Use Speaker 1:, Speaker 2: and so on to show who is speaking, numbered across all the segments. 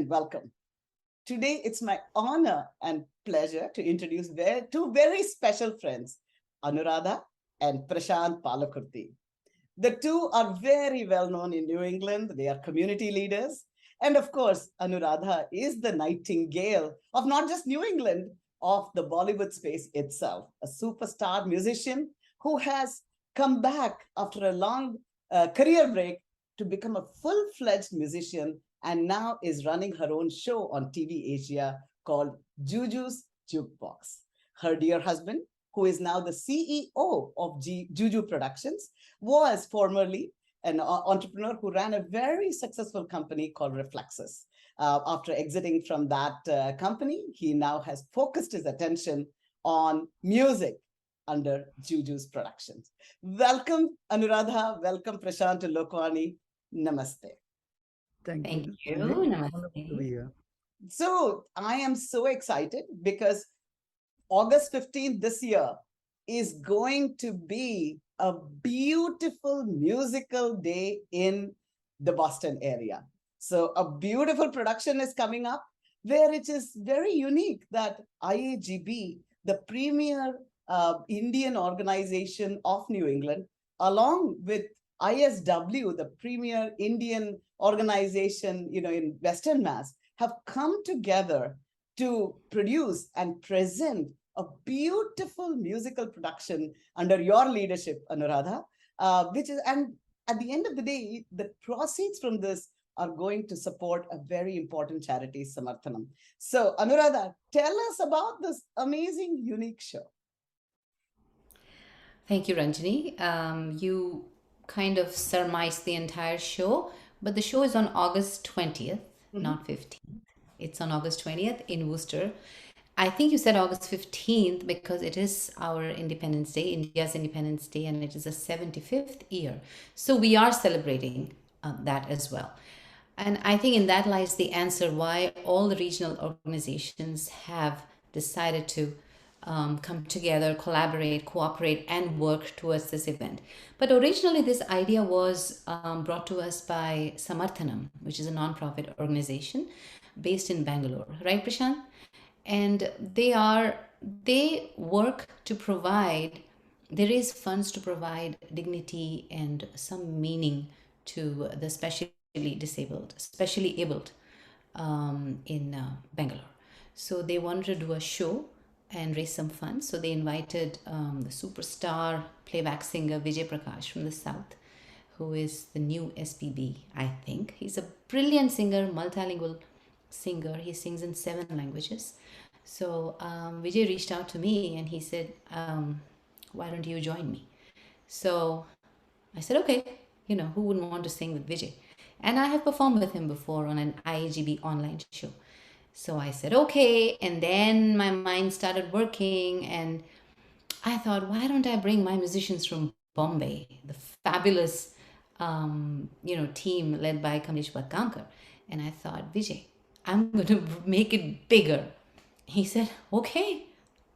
Speaker 1: and welcome. Today, it's my honor and pleasure to introduce two very special friends, Anuradha and Prashanth Palakurthi. The two are very well known in New England. They are community leaders. And of course, Anuradha is the nightingale of not just New England, of the Bollywood space itself, a superstar musician who has come back after a long career break to become a full-fledged musician and now is running her own show on TV Asia called Juju's Jukebox. Her dear husband, who is now the CEO of Juju Productions, was formerly an entrepreneur who ran a very successful company called Reflexes. After exiting from that company, he now has focused his attention on music under Juju's Productions. Welcome, Anuradha. Welcome, Prashanth to Lokvani. Namaste.
Speaker 2: Thank
Speaker 3: Thank
Speaker 2: you.
Speaker 3: you.
Speaker 2: Wonderful to be
Speaker 3: Namaste.
Speaker 2: here.
Speaker 1: So I am so excited because August 15th this year is going to be a beautiful musical day in the Boston area. So a beautiful production is coming up where it is very unique that IAGB, the premier Indian organization of New England, along with ISW, the premier Indian organization, in Western Mass, have come together to produce and present a beautiful musical production under your leadership, Anuradha, and at the end of the day, the proceeds from this are going to support a very important charity, Samarthanam. So, Anuradha, tell us about this amazing, unique show.
Speaker 3: Thank you, Ranjani. You kind of surmised the entire show, but the show is on August 20th, not 15th. It's on August 20th in Worcester. I think you said August 15th because it is our Independence Day, India's Independence Day, and it is the 75th year. So we are celebrating that as well. And I think in that lies the answer why all the regional organizations have decided to come together, collaborate, cooperate, and work towards this event. But originally, this idea was brought to us by Samarthanam, which is a nonprofit organization based in Bangalore, right, Prashant? And they work to provide, they raise funds to provide dignity and some meaning to the specially abled in Bangalore. So they wanted to do a show and raise some funds. So they invited the superstar playback singer Vijay Prakash from the South, who is the new SPB, I think. He's a brilliant singer, multilingual singer. He sings in 7 languages. So Vijay reached out to me and he said, why don't you join me? So I said, okay, who wouldn't want to sing with Vijay? And I have performed with him before on an IAGB online show. So I said, okay. And then my mind started working and I thought, why don't I bring my musicians from Bombay, the fabulous, team led by Kamlesh Bhatkankar. And I thought, Vijay, I'm going to make it bigger. He said, okay,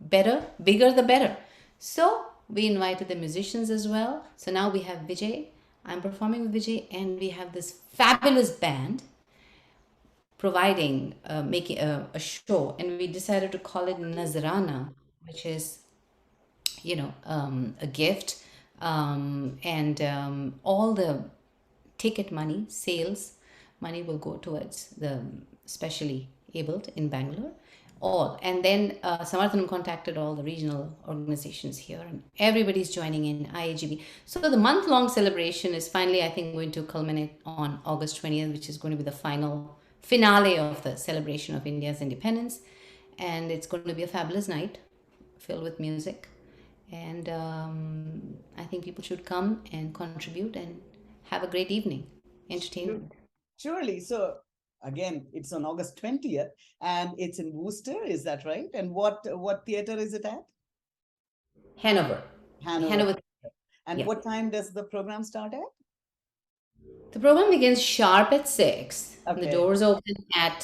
Speaker 3: better, bigger the better. So we invited the musicians as well. So now we have Vijay. I'm performing with Vijay and we have this fabulous band providing, making a show. And we decided to call it Nazraana, which is, a gift. And all the ticket money, sales money will go towards the specially abled in Bangalore. And then Samarthanam contacted all the regional organizations here and everybody's joining in IAGB. So the month-long celebration is finally, I think, going to culminate on August 20th, which is going to be the finale of the celebration of India's independence. And it's going to be a fabulous night filled with music. And I think people should come and contribute and have a great evening, entertainment.
Speaker 1: Surely. So again, it's on August 20th and it's in Worcester, is that right? And what theater is it at?
Speaker 3: Hanover.
Speaker 1: And
Speaker 3: Yeah.
Speaker 1: what time does the program start at?
Speaker 3: The program begins sharp at 6.
Speaker 1: Okay.
Speaker 3: The doors open at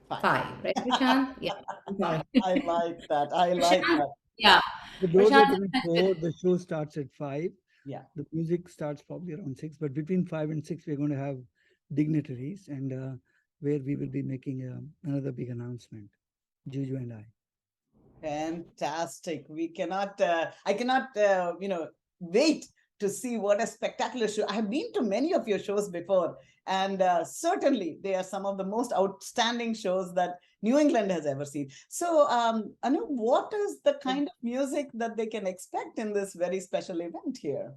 Speaker 3: 5, right, Prashant? Yeah. I'm sorry.
Speaker 1: I like that.
Speaker 3: Yeah.
Speaker 2: The doors
Speaker 3: Prashant
Speaker 2: open at 4, the show starts at 5.
Speaker 1: Yeah.
Speaker 2: The music starts probably around 6, but between 5 and 6, we're going to have dignitaries. And where we will be making another big announcement, Juju and I.
Speaker 1: Fantastic. I cannot, wait to see what a spectacular show. I have been to many of your shows before, and certainly they are some of the most outstanding shows that New England has ever seen. So, Anu, what is the kind of music that they can expect in this very special event here?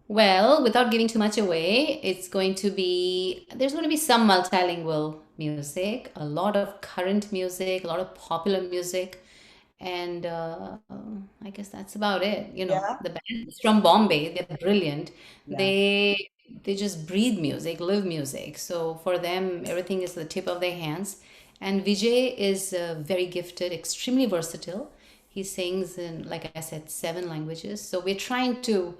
Speaker 3: Well, without giving too much away, there's going to be some multilingual music, a lot of current music, a lot of popular music, and I guess that's about it.
Speaker 1: Yeah,
Speaker 3: The band is from Bombay. They're brilliant.
Speaker 1: yeah.
Speaker 3: They just breathe music, live music. So for them, everything is the tip of their hands. And Vijay is very gifted, extremely versatile. He sings in, like I said, 7 languages. So we're trying to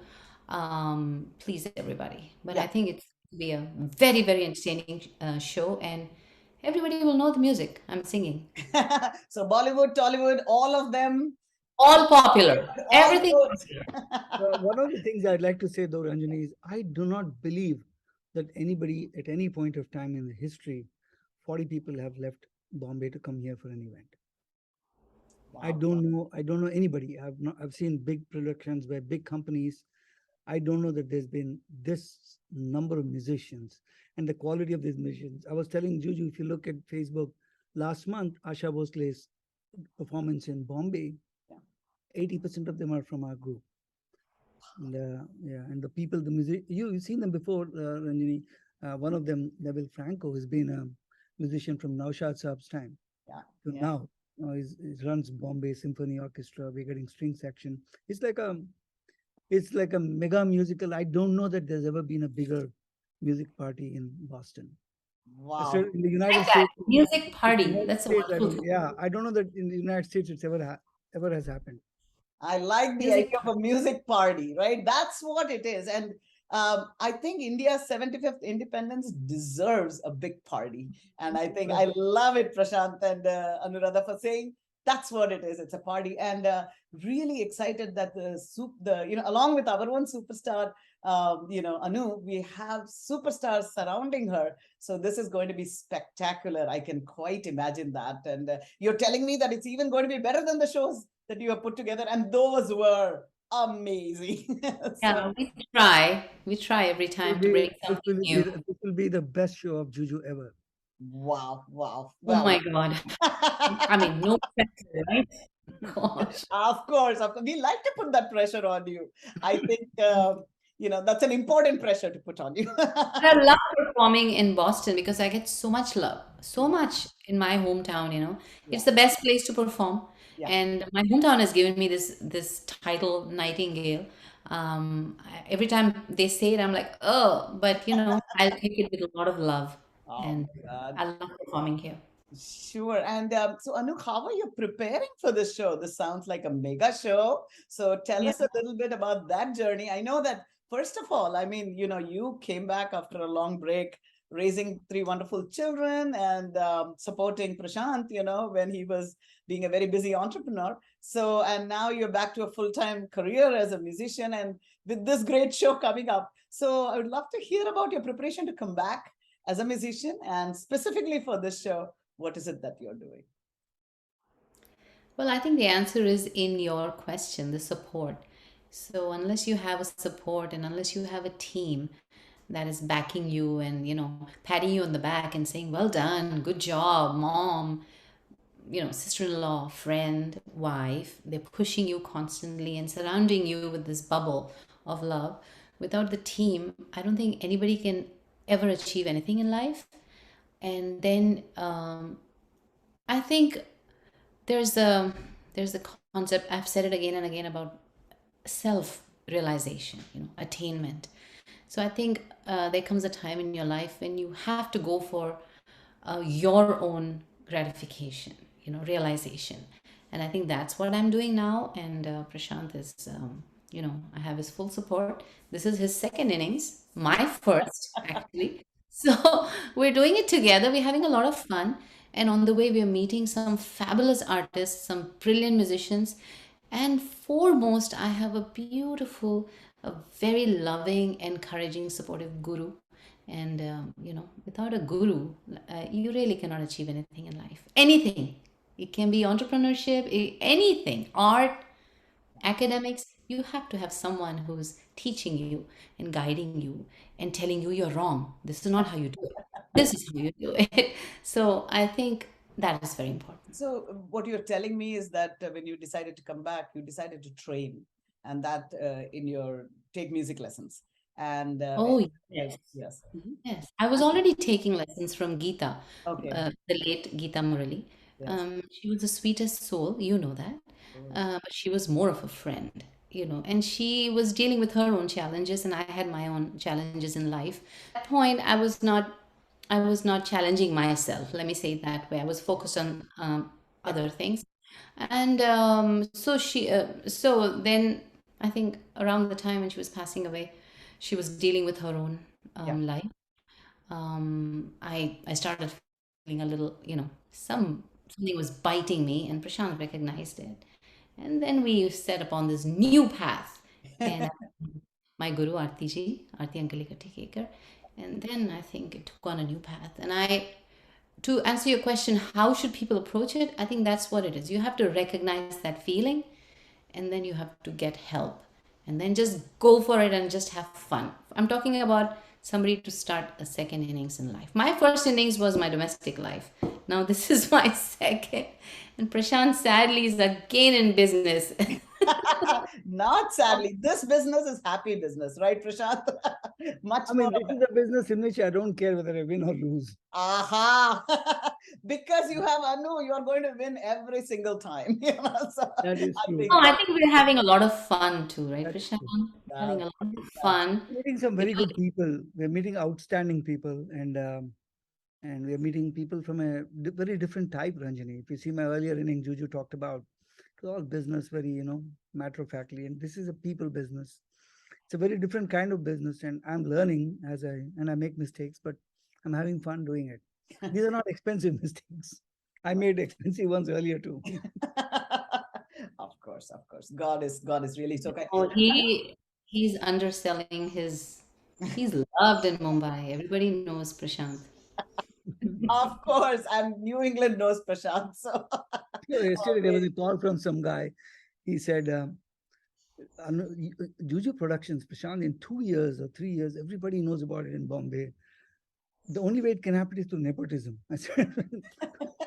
Speaker 3: please everybody. But I
Speaker 1: Yeah.
Speaker 3: think it's going to be a very, very entertaining show, and everybody will know the music I'm singing.
Speaker 1: So Bollywood, Tollywood, all of them,
Speaker 3: All popular,
Speaker 1: all
Speaker 3: everything
Speaker 1: good.
Speaker 3: popular.
Speaker 2: One of the things I'd like to say, though, Ranjani, is I do not believe that anybody at any point of time in the history, 40 people have left Bombay to come here for an event. I
Speaker 1: Wow.
Speaker 2: don't know. I don't know anybody. I've seen big productions by big companies. I don't know that there's been this number of musicians and the quality of these musicians. I was telling Juju, if you look at Facebook last month, Asha Bhosle's performance in Bombay,
Speaker 1: Yeah.
Speaker 2: 80% of them are from our group. And yeah, and the people, the music, you've seen them before, Ranjini. One of them, Neville Franco, has been a musician from Naushad Saab's time
Speaker 1: Yeah.
Speaker 2: to
Speaker 1: Yeah.
Speaker 2: now. He runs Bombay Symphony Orchestra. We're getting string section. It's like a it's like a mega musical. I don't know that there's ever been a bigger music party in Boston. So
Speaker 1: Wow.
Speaker 2: in the
Speaker 3: Like
Speaker 2: United
Speaker 3: that
Speaker 2: States,
Speaker 3: music party. That's a
Speaker 2: I
Speaker 3: wonderful
Speaker 2: don't.
Speaker 3: thing.
Speaker 2: Yeah, I don't know that in the United States it's ever has happened.
Speaker 1: I like the
Speaker 3: Music
Speaker 1: idea of
Speaker 3: party.
Speaker 1: a music party, right? That's what it is. And I think India's 75th independence deserves a big party. And I think I love it, Prashant and Anuradha, for saying that's what it is. It's a party. And really excited that along with our own superstar, Anu, we have superstars surrounding her. So this is going to be spectacular. I can quite imagine that. And you're telling me that it's even going to be better than the shows that you have put together, and those were amazing. So
Speaker 3: Yeah, we try. We try every time to bring something new.
Speaker 2: This will be the best show of Juju ever.
Speaker 1: wow, wow.
Speaker 3: Oh
Speaker 1: Well,
Speaker 3: my God. I mean, no pressure, right? Gosh.
Speaker 1: of course, we like to put that pressure on you. I think that's an important pressure to put on you.
Speaker 3: I love performing in Boston because I get so much love, so much in my hometown.
Speaker 1: Yeah,
Speaker 3: It's the best place to perform.
Speaker 1: yeah.
Speaker 3: And my hometown has given me this title, Nightingale. Every time they say it, I'm like, oh, but I'll take it with a lot of love.
Speaker 1: Oh
Speaker 3: And
Speaker 1: my God.
Speaker 3: I love performing here.
Speaker 1: Sure. And so, Anu, how are you preparing for this show? This sounds like a mega show. So, tell
Speaker 3: Yeah.
Speaker 1: us a little bit about that journey. I know that, first of all, I mean, you came back after a long break, raising 3 wonderful children and supporting Prashant, when he was being a very busy entrepreneur. So, and now you're back to a full time career as a musician and with this great show coming up. So, I would love to hear about your preparation to come back as a musician and specifically for this show. What is it that you're doing?
Speaker 3: Well, I think the answer is in your question, the support. So, unless you have a support and unless you have a team that is backing you and, patting you on the back and saying, well done, good job, mom, sister-in-law, friend, wife, they're pushing you constantly and surrounding you with this bubble of love. Without the team, I don't think anybody can ever achieve anything in life. And then I think there's a there's a concept, I've said it again and again, about self realization, attainment. So I think there comes a time in your life when you have to go for your own gratification, realization. And I think that's what I'm doing now. And Prashant is, I have his full support. This is his second innings, my first, actually. So we're doing it together. We're having a lot of fun. And on the way, we're meeting some fabulous artists, some brilliant musicians. And foremost, I have a beautiful, a very loving, encouraging, supportive guru. And, without a guru, you really cannot achieve anything in life. Anything. It can be entrepreneurship, anything, art, academics. You have to have someone who's teaching you and guiding you and telling you you're wrong. This is not how you do it. This is how you do it. So I think that is very important.
Speaker 1: So what you're telling me is that when you decided to come back, you decided to train, and that in your take music lessons. And
Speaker 3: Oh,
Speaker 1: yes,
Speaker 3: yes.
Speaker 1: yes. Mhm.
Speaker 3: Yes. I was already taking lessons from Geeta,
Speaker 1: Okay.
Speaker 3: the late Geeta Murali.
Speaker 1: Yes.
Speaker 3: She was the sweetest soul, you know that.
Speaker 1: Oh.
Speaker 3: But she was more of a friend, and she was dealing with her own challenges, and I had my own challenges in life. At that point, I was not challenging myself. Let me say it that way. I was focused on
Speaker 1: Yeah.
Speaker 3: other things, and so then I think around the time when she was passing away, she was dealing with her own
Speaker 1: Yeah.
Speaker 3: life. I started feeling a little, something was biting me, and Prashant recognized it. And then we set upon this new path. And my guru, Aarti ji, Aarti Ankali Katikekar. And then I think it took on a new path. And to answer your question, how should people approach it? I think that's what it is. You have to recognize that feeling, and then you have to get help, and then just go for it and just have fun. I'm talking about somebody to start a second innings in life. My first innings was my domestic life. Now this is my second, and Prashant sadly is again in business.
Speaker 1: Not sadly. This business is happy business, right, Prashant? Much
Speaker 2: I
Speaker 1: more
Speaker 2: mean,
Speaker 1: of
Speaker 2: this is a business in which I don't care whether I win or lose.
Speaker 1: aha. Because you have Anu, you are going to win every single time. So
Speaker 2: That is
Speaker 1: I
Speaker 2: true.
Speaker 3: No,
Speaker 1: think
Speaker 3: I think we're having a lot of fun too, right,
Speaker 2: That's
Speaker 3: Prashant?
Speaker 2: true.
Speaker 3: Having
Speaker 1: that,
Speaker 3: a lot of
Speaker 1: that's
Speaker 3: fun.
Speaker 2: We're meeting some very good people. We're meeting outstanding people, and we're meeting people from a very different type, Ranjani. If you see my earlier inning, Juju talked about it was all business, very matter of factly, and this is a people business. It's a very different kind of business, and I'm learning and I make mistakes, but I'm having fun doing it. These are not expensive mistakes. I made expensive ones earlier too.
Speaker 1: of course, of course. God is really so kind.
Speaker 3: Oh, he's underselling his. He's loved in Mumbai. Everybody knows Prashant.
Speaker 1: Of course, and New England knows Prashant. So
Speaker 2: Yesterday there was
Speaker 1: always.
Speaker 2: a call from some guy. He said, Juju Productions, Prashant, in 2 years or 3 years, everybody knows about it in Bombay. The only way it can happen is through nepotism. I said,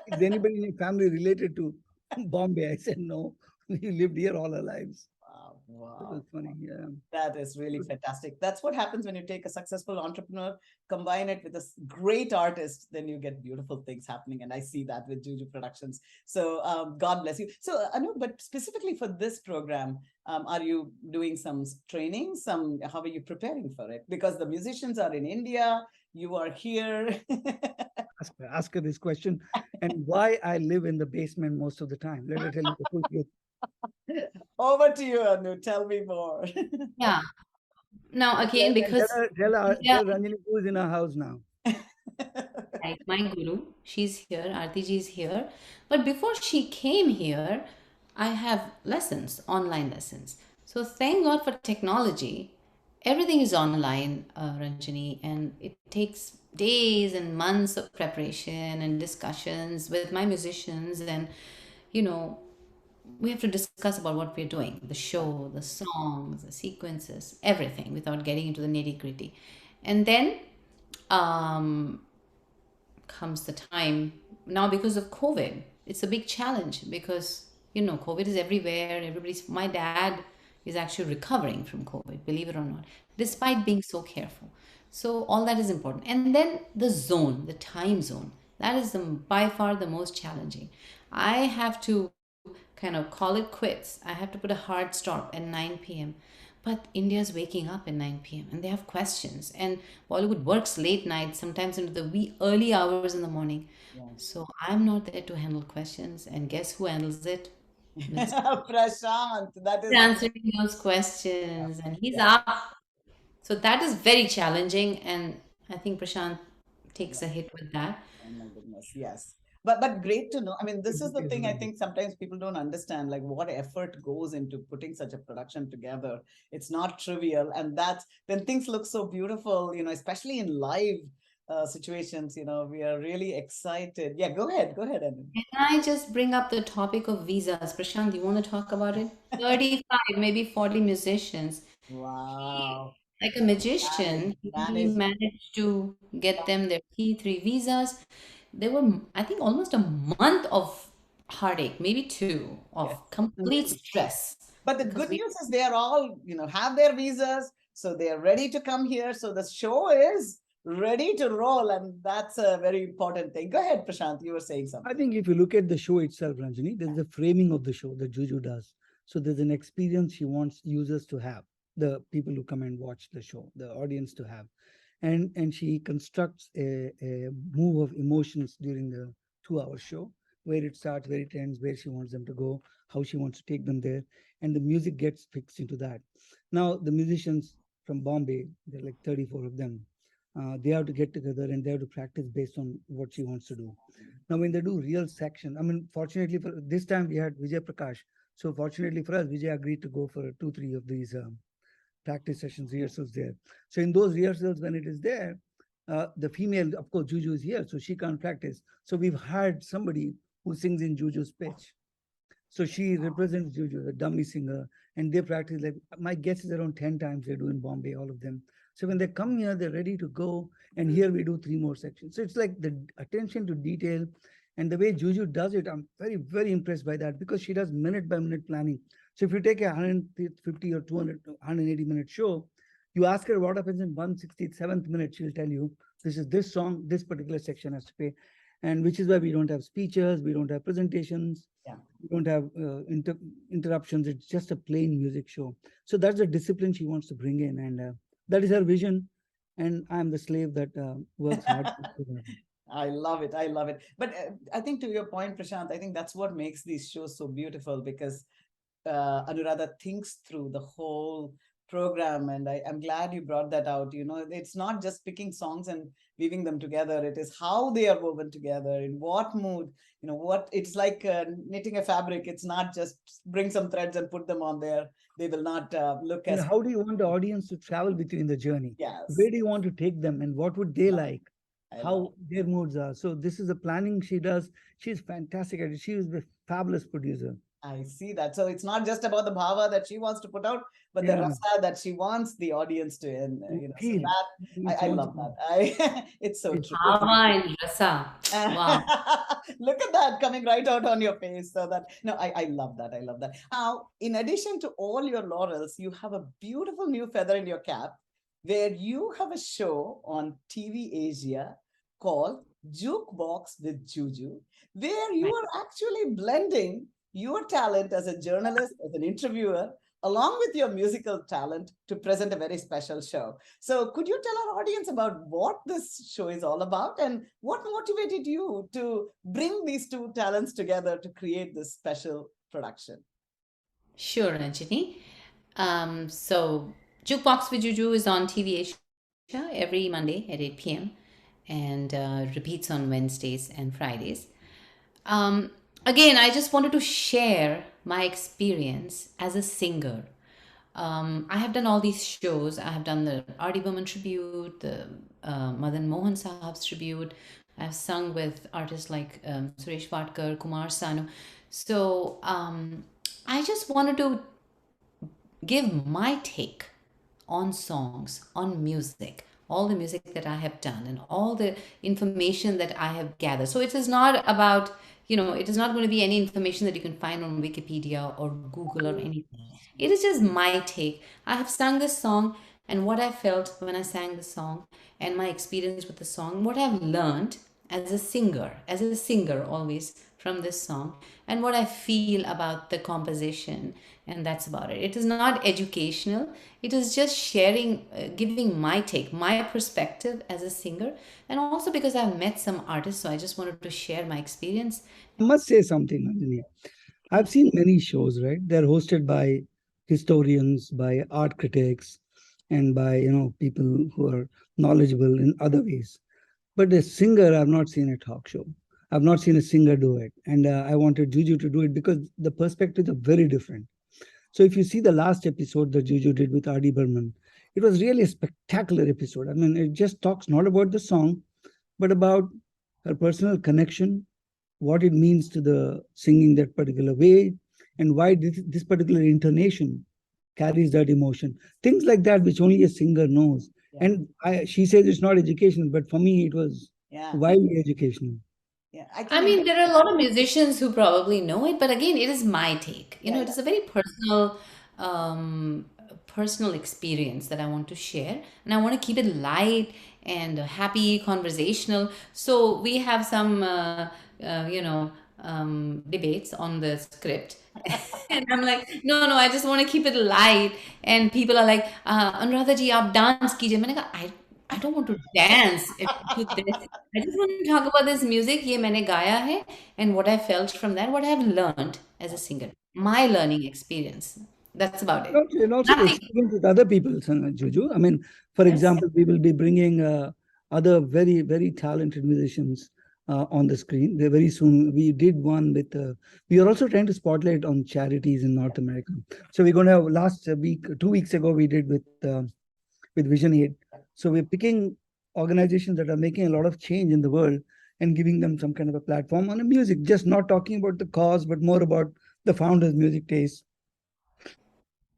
Speaker 2: is anybody in your family related to Bombay? I said, no, we lived here all our lives.
Speaker 1: Wow,
Speaker 2: It
Speaker 1: wow.
Speaker 2: was funny. Yeah.
Speaker 1: That is really fantastic. That's what happens when you take a successful entrepreneur, combine it with a great artist, then you get beautiful things happening. And I see that with Juju Productions. So God bless you. So Anu, but specifically for this program, are you doing some training? How are you preparing for it? Because the musicians are in India, you are here.
Speaker 2: Ask her this question and why I live in the basement most of the time. Let her tell you the full truth.
Speaker 1: Over to you, Anu. Tell me more.
Speaker 3: Yeah. Now
Speaker 2: And tell,
Speaker 3: again,
Speaker 2: and tell
Speaker 3: because
Speaker 2: her, tell her,
Speaker 3: India,
Speaker 2: tell Ranjani who is in our house now.
Speaker 3: right, my guru, she's here, Aarti ji is here. But before she came here, I have lessons, online lessons. So thank God for technology. Everything is online, Ranjani, and it takes days and months of preparation and discussions with my musicians, and you know, we have to discuss about what we're doing, the show, the songs, the sequences, everything, without getting into the nitty gritty. And then um, comes the time now, because of COVID, it's a big challenge, because COVID is everywhere. My dad is actually recovering from COVID, believe it or not, despite being so careful. So all that is important. And then the time zone, that is by far the most challenging. I have to kind of call it quits. I have to put a hard stop at 9 p.m. But India's waking up at 9 p.m. and they have questions. And Bollywood works late night, sometimes into the wee early hours in the morning.
Speaker 1: Yeah.
Speaker 3: So I'm not there to handle questions. And guess who handles it? Mr.
Speaker 1: Prashant, that is
Speaker 3: Answering those questions. And he's
Speaker 1: yeah.
Speaker 3: up. So that is very challenging. And I think Prashant takes a hit with that.
Speaker 1: Oh my goodness, yes. But great to know. I mean, this is the
Speaker 2: Everybody is
Speaker 1: thing I
Speaker 2: ready.
Speaker 1: think sometimes people don't understand, like what effort goes into putting such a production together. It's not trivial, and that's then things look so beautiful, especially in live situations. We are really excited. Yeah, go ahead, Anu.
Speaker 3: Can I just bring up the topic of visas? Prashant, you want to talk about it? 35, maybe 40 musicians. He,
Speaker 1: Wow,
Speaker 3: like a magician, he
Speaker 1: manage.
Speaker 3: managed to get them their T3 visas. They were, I think, almost a month of heartache, maybe two,
Speaker 1: Yes.
Speaker 3: of complete stress
Speaker 1: But the
Speaker 3: because
Speaker 1: good
Speaker 3: we
Speaker 1: news is they are all, have their visas, so they are ready to come here. So the show is ready to roll, and that's a very important thing. Go ahead, Prashant. You were saying
Speaker 2: I
Speaker 1: something.
Speaker 2: think if you look at the show itself, Ranjani, there's a framing of the show that Juju does. So there's an experience she wants users to have, the people who come and watch the show, the audience to have. And she constructs a move of emotions during the 2 hour show, where it starts, where it ends, where she wants them to go, how she wants to take them there. And the music gets fixed into that. Now, the musicians from Bombay, there are like 34 of them. They have to get together and they have to practice based on what she wants to do. Now, when they do real section, I mean, fortunately for this time we had Vijay Prakash. So fortunately for us, Vijay agreed to go for 2, 3 of these practice sessions, rehearsals there. So in those rehearsals, when it is there, the female, of course, Juju is here, so she can't practice. So we've hired somebody who sings in Juju's pitch. So she represents Juju, the dummy singer, and they practice like my guess is around 10 times they do in Bombay, all of them. So when they come here, they're ready to go. And here we do 3 more sections. So it's like the attention to detail and the way Juju does it, I'm very, very impressed by that because she does minute by minute planning. So if you take a 150 or 200, 180-minute show, you ask her what happens in 167th minute, she'll tell you this is this song, this particular section has to pay. And which is why we don't have speeches, we don't have presentations,
Speaker 1: Yeah.
Speaker 2: we don't have interruptions. It's just a plain music show. So that's the discipline she wants to bring in, and that is her vision. And I'm the slave that works hard.
Speaker 1: I love it. I love it. But I think to your point, Prashant, I think that's what makes these shows so beautiful because Anuradha thinks through the whole program. And I'm glad you brought that out. It's not just picking songs and weaving them together. It is how they are woven together, in what mood, what it's like knitting a fabric. It's not just bring some threads and put them on there. They will not look
Speaker 2: And
Speaker 1: as,
Speaker 2: how do you want the audience to travel with you in the journey?
Speaker 1: yes,
Speaker 2: Where do you want to take them, and what would they like?
Speaker 1: I love.
Speaker 2: How their moods are. So this is the planning she does. She's fantastic at it. She is a fabulous producer.
Speaker 1: I see that. So it's not just about the bhava that she wants to put out, but the
Speaker 2: Yeah,
Speaker 1: rasa that she wants the audience to, and so
Speaker 2: feel.
Speaker 1: that I
Speaker 2: She wants
Speaker 1: love
Speaker 2: to.
Speaker 1: that. It's so
Speaker 2: It's
Speaker 1: true.
Speaker 3: Hava and Rasa. Wow.
Speaker 1: Look at that coming right out on your face. So that no, I love that. I love that. Now, in addition to all your laurels, you have a beautiful new feather in your cap, where you have a show on TV Asia called Jukebox with Juju, where you
Speaker 3: Right.
Speaker 1: are actually blending your talent as a journalist, as an interviewer, along with your musical talent to present a very special show. So, could you tell our audience about what this show is all about and what motivated you to bring these two talents together to create this special production?
Speaker 3: Sure, Ranjani. So Jukebox with Juju is on TV Asia every Monday at 8 p.m. and repeats on Wednesdays and Fridays. Um, Again, I just wanted to share my experience as a singer. I have done all these shows. I have done the R.D. Burman tribute, the Madan Mohan Sahab's tribute. I've sung with artists like Suresh Vatkar, Kumar Sanu. So I just wanted to give my take on songs, on music, all the music that I have done, and all the information that I have gathered. So it is not about, it is not going to be any information that you can find on Wikipedia or Google or anything. It is just my take. I have sung this song and what I felt when I sang the song, and my experience with the song, what I've learned as a singer always from this song, and what I feel about the composition, and that's about it. It is not educational, it is just sharing, giving my take, my perspective as a singer, and also because I've met some artists, so I just wanted to share my experience.
Speaker 2: I must say something, Anjali. I've seen many shows, right? They're hosted by historians, by art critics, and by people who are knowledgeable in other ways. But a singer, I've not seen a talk show. I've not seen a singer do it, and I wanted Juju to do it because the perspectives are very different. So if you see the last episode that Juju did with R.D. Burman, it was really a spectacular episode. I mean, it just talks not about the song, but about her personal connection, what it means to the singing that particular way, and why this particular intonation carries that emotion. Things like that, which only a singer knows.
Speaker 1: Yeah.
Speaker 2: And she says it's not educational, but for me, it was
Speaker 1: Yeah.
Speaker 2: wildly educational.
Speaker 1: Yeah. I
Speaker 3: I
Speaker 1: can
Speaker 3: mean, there are a lot of musicians who probably know it, but again, it is my take. You
Speaker 1: Yeah,
Speaker 3: know, it
Speaker 1: yeah.
Speaker 3: is a very um, personal experience that I want to share, and I want to keep it light and happy, conversational. So we have some, debates on the script, and I'm like, no, no, I just want to keep it light. And people are like, Anuradha ji, aap dance kijiye. मैंने कहा, I don't want to dance to this. I just want to talk about this music. ये मैंने गाया है, and what I felt from that, what I have learned as a singer, my learning experience. That's about it.
Speaker 2: And also the
Speaker 3: Nothing.
Speaker 2: experience with other people, Juju. I mean, for
Speaker 3: Yes.
Speaker 2: example, we will be bringing other very, very talented musicians on the screen. Very soon. We did one with, we are also trying to spotlight on charities in North America. So we're going to have last week, 2 weeks ago, we did with Vision Aid. So we're picking organizations that are making a lot of change in the world and giving them some kind of a platform on a music, just not talking about the cause, but more about the founders' music taste.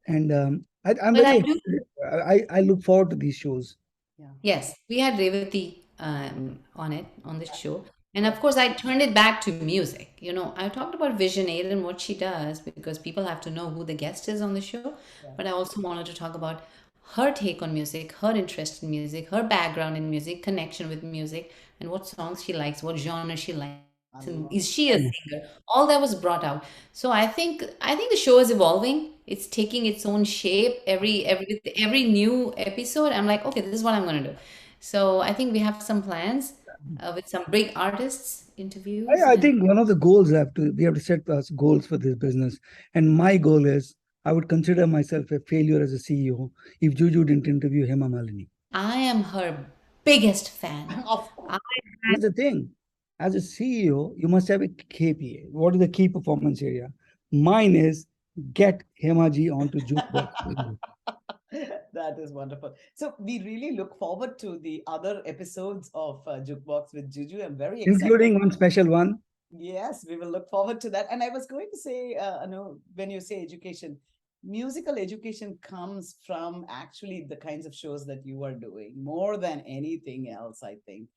Speaker 2: And I'm
Speaker 3: But I
Speaker 2: very
Speaker 3: do.
Speaker 2: excited. I look forward to these shows.
Speaker 1: Yeah.
Speaker 3: Yes, we had Revati on this show. And of course, I turned it back to music. You know, I talked about Vision 8 and what she does because people have to know who the guest is on the show.
Speaker 1: Yeah.
Speaker 3: But I also wanted to talk about her take on music, her interest in music, her background in music, connection with music, and what songs she likes, what genre she likes, and is she a singer? All that was brought out. So I think the show is evolving. It's taking its own shape every new episode. I'm like, okay, this is what I'm gonna do. So I think we have some plans with some big artists interviews
Speaker 2: I
Speaker 3: and
Speaker 2: think one of the goals we have to set us goals for this business. And my goal is I would consider myself a failure as a CEO if Juju didn't interview Hema Malini.
Speaker 3: I am her biggest fan.
Speaker 1: Of course.
Speaker 3: I
Speaker 2: Here's the thing. As a CEO, you must have a KPA. What is the key performance area? Mine is get Hemaji onto jukebox.
Speaker 1: That is wonderful. So we really look forward to the other episodes of Jukebox with Juju. I'm very excited.
Speaker 2: Including one special one.
Speaker 1: Yes, we will look forward to that. And I was going to say, when you say education, musical education comes from actually the kinds of shows that you are doing more than anything else, I think.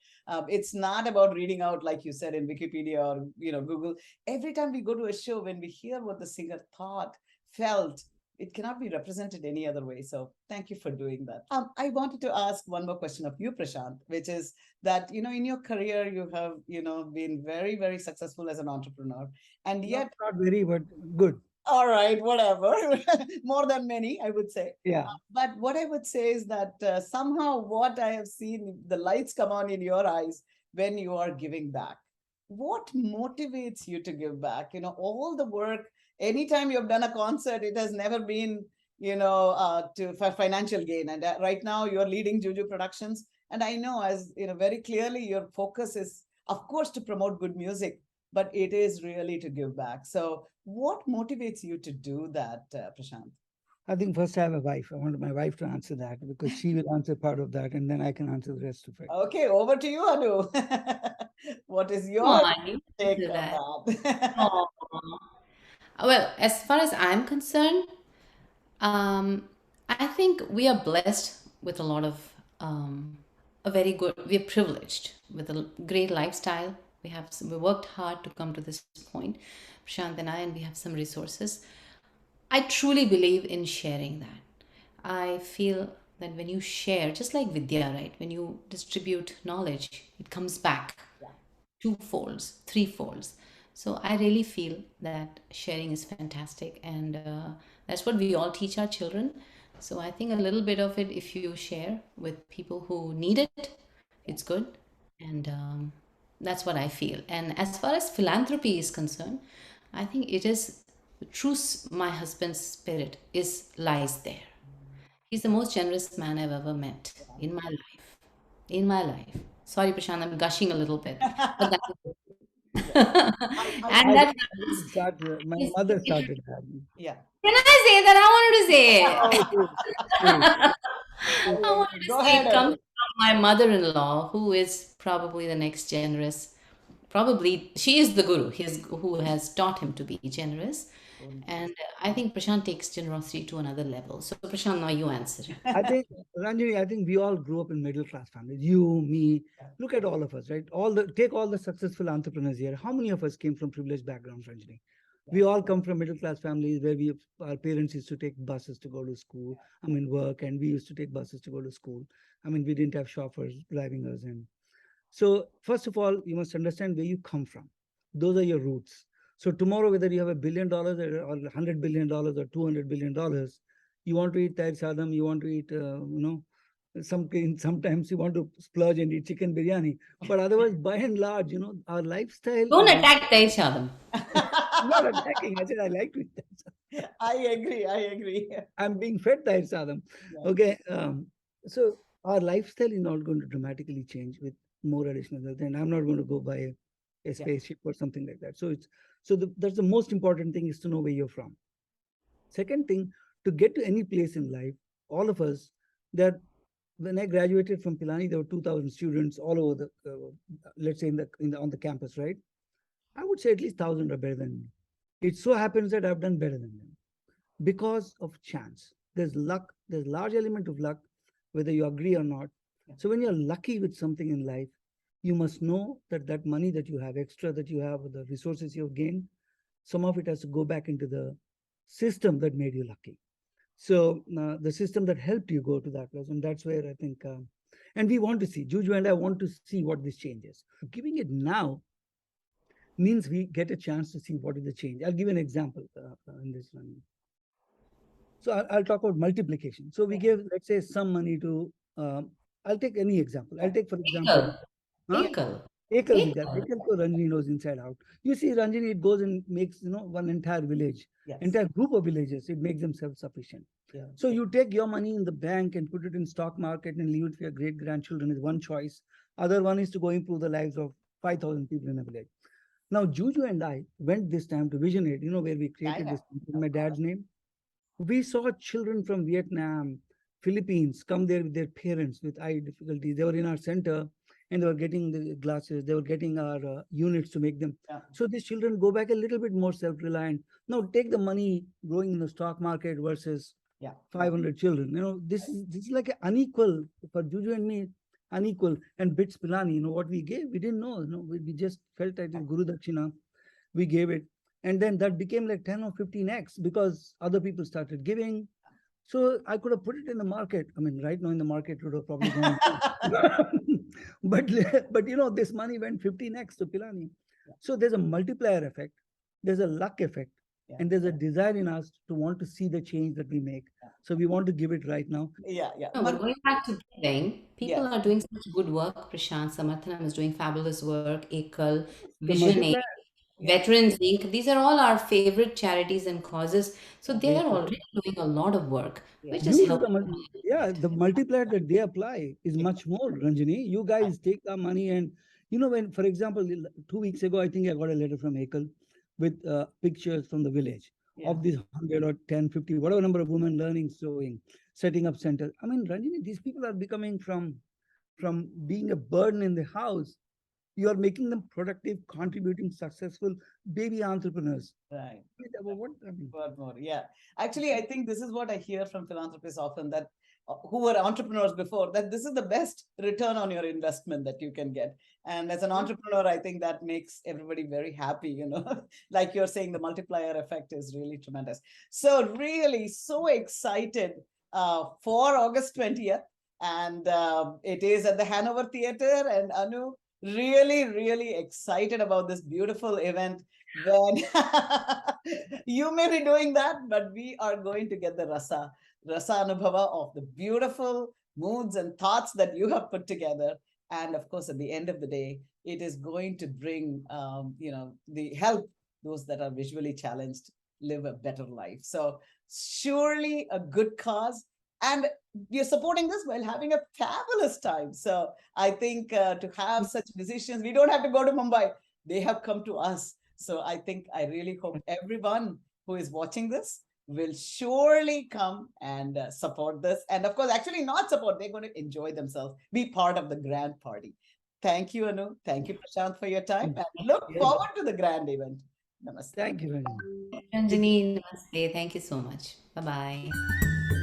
Speaker 1: It's not about reading out, like you said, in Wikipedia or, Google. Every time we go to a show, when we hear what the singer thought, felt, it cannot be represented any other way. So thank you for doing that. I wanted to ask one more question of you, Prashanth, which is that, in your career, you have, been very, very successful as an entrepreneur. And yet,
Speaker 2: Not very, but good.
Speaker 1: all right, whatever, more than many, I would say.
Speaker 2: Yeah.
Speaker 1: But what I would say is that somehow what I have seen, the lights come on in your eyes when you are giving back. What motivates you to give back? All the work, anytime you've done a concert, it has never been, for financial gain. And right now you're leading Juju Productions. And I know, as very clearly, your focus is, of course, to promote good music, but it is really to give back. So what motivates you to do that, Prashanth?
Speaker 2: I think first I have a wife. I wanted my wife to answer that because she will answer part of that and then I can answer the rest of it.
Speaker 1: Okay, over to you, Anu. What is
Speaker 3: come
Speaker 1: your
Speaker 3: on, you can
Speaker 1: take
Speaker 3: do that.
Speaker 1: on that?
Speaker 3: Aw. Well, as far as I'm concerned, I think we are blessed with a lot of a very good. We're privileged with a great lifestyle. We worked hard to come to this point, Prashant and I, and we have some resources. I truly believe in sharing that. I feel that when you share, just like Vidya, right? When you distribute knowledge, it comes back two folds, three folds. So I really feel that sharing is fantastic, and that's what we all teach our children. So I think a little bit of it, if you share with people who need it, it's good, and that's what I feel. And as far as philanthropy is concerned, I think it is the true. My husband's spirit is lies there. He's the most generous man I've ever met in my life. In my life. Sorry, Prashant, I'm gushing a little bit, but that is it.
Speaker 1: I
Speaker 3: And
Speaker 2: I
Speaker 3: that
Speaker 2: didn't start, my
Speaker 3: is,
Speaker 2: mother started having.
Speaker 1: yeah.
Speaker 3: can I say that? I wanted to say
Speaker 2: Oh,
Speaker 3: it.
Speaker 2: please, please, please.
Speaker 3: I wanted
Speaker 1: Go
Speaker 3: to say
Speaker 1: ahead,
Speaker 3: it comes
Speaker 1: Anu.
Speaker 3: from my mother-in-law, who is probably the next generous. Probably she is the guru, his who has taught him to be generous. And I think Prashant takes generosity to another level. So Prashant, now you answer.
Speaker 2: I think, Ranjani, I think we all grew up in middle class families. You, me, look at all of us, right? Take all the successful entrepreneurs here. How many of us came from privileged backgrounds, Ranjani? We all come from middle class families where our parents used to take buses to go to school. I mean, work, and we used to take buses to go to school. I mean, we didn't have chauffeurs driving us in. So, first of all, you must understand where you come from. Those are your roots. So, tomorrow, whether you have $1 billion or $100 billion or $200 billion, you want to eat Thai sadam, you want to eat, sometimes you want to splurge and eat chicken biryani. But otherwise, by and large, our lifestyle
Speaker 3: Don't
Speaker 2: is.
Speaker 3: attack Tay Shadam.
Speaker 2: I'm not attacking. I said I like to eat Thai sadam.
Speaker 1: I agree. I agree.
Speaker 2: I'm being fed Thai sadam.
Speaker 1: Yeah.
Speaker 2: Okay. So our lifestyle is not going to dramatically change with more additional wealth. And I'm not going to go buy a
Speaker 1: Yeah.
Speaker 2: spaceship or something like that. That's the most important thing, is to know where you're from. Second thing, to get to any place in life, all of us, that when I graduated from Pilani, there were 2,000 students all over let's say on the campus, right? I would say at least 1,000 are better than me. It so happens that I've done better than them because of chance. There's luck, there's large element of luck, whether you agree or not. So when you're lucky with something in life, you must know that that money that you have, extra that you have, the resources you've gained, some of it has to go back into the system that made you lucky. So the system that helped you go to that place, and that's where I think, and we want to see, Juju and I want to see what this changes. Giving it now means we get a chance to see what is the change. I'll give an example in this one. So I'll talk about multiplication. So we give, let's say, some money to, I'll take any example. I'll take, for example,
Speaker 3: Ekal.
Speaker 2: huh?
Speaker 3: Ekal.
Speaker 2: Ekal Vidya.
Speaker 3: Ekal.
Speaker 2: Ekal ko Ranjani knows inside out. You see, Ranjani, it goes and makes, one entire village,
Speaker 1: Yes.
Speaker 2: entire group of villages. It makes them self-sufficient.
Speaker 1: Yeah.
Speaker 2: So you take your money in the bank and put it in stock market and leave it for your great grandchildren is one choice. Other one is to go improve the lives of 5,000 people in a village. Now, Juju and I went this time to Vision 8, where we created this in my dad's name. We saw children from Vietnam, Philippines come there with their parents with eye difficulties. They were in our center and they were getting the glasses, they were getting our units to make them.
Speaker 1: Yeah.
Speaker 2: So these children go back a little bit more self-reliant. Now take the money growing in the stock market versus 500 children. This is like an unequal for Juju and me, unequal. And Bits Pilani, what we gave, we didn't know. We just felt that in Guru Dakshina, we gave it. And then that became like 10 or 15x because other people started giving. So I could have put it in the market. I mean, right now in the market, it would have probably gone. but this money went 15x to Pilani. So there's a multiplier effect, there's a luck effect, and there's a desire in us to want to see the change that we make. So we want to give it right now.
Speaker 1: Yeah.
Speaker 3: No, but going back to giving, people
Speaker 1: Yes.
Speaker 3: are doing such good work. Prashant Samarthanam is doing fabulous work. Ekal,
Speaker 2: The
Speaker 3: Vision 8,
Speaker 2: multiplier,
Speaker 3: Veterans Inc. These are all our favorite charities and causes. So they are already doing a lot of work. We're just
Speaker 2: you do
Speaker 3: helping.
Speaker 2: the multiplier that they apply is much more, Ranjani. You guys take our money and, when, for example, 2 weeks ago, I think I got a letter from Ekal with pictures from the village of these 100 or 10, 50, whatever number of women learning, sewing, setting up centers. I mean, Ranjani, these people are becoming from being a burden in the house. You are making them productive, contributing, successful baby entrepreneurs.
Speaker 1: Right.
Speaker 2: What, I mean,
Speaker 1: What more? Yeah. Actually, I think this is what I hear from philanthropists often, that who were entrepreneurs before, that this is the best return on your investment that you can get. And as an entrepreneur, I think that makes everybody very happy, like you're saying, the multiplier effect is really tremendous. So really so excited for August 20th. And it is at the Hanover Theater. And Anu, really, really excited about this beautiful event. When you may be doing that, but we are going to get the rasa anubhava of the beautiful moods and thoughts that you have put together. And of course, at the end of the day, it is going to bring, the help those that are visually challenged live a better life. So surely a good cause. And you're supporting this while having a fabulous time. So I think to have such musicians, we don't have to go to Mumbai. they have come to us. So I think I really hope everyone who is watching this will surely come and support this. And of course, actually not support, they're going to enjoy themselves, be part of the grand party. Thank you, Anu. Thank you, Prashanth, for your time. And look
Speaker 2: Yes.
Speaker 1: forward to the grand event. Namaste.
Speaker 2: Thank you, Ranjani.
Speaker 3: Ranjani, namaste. Thank you so much. Bye bye.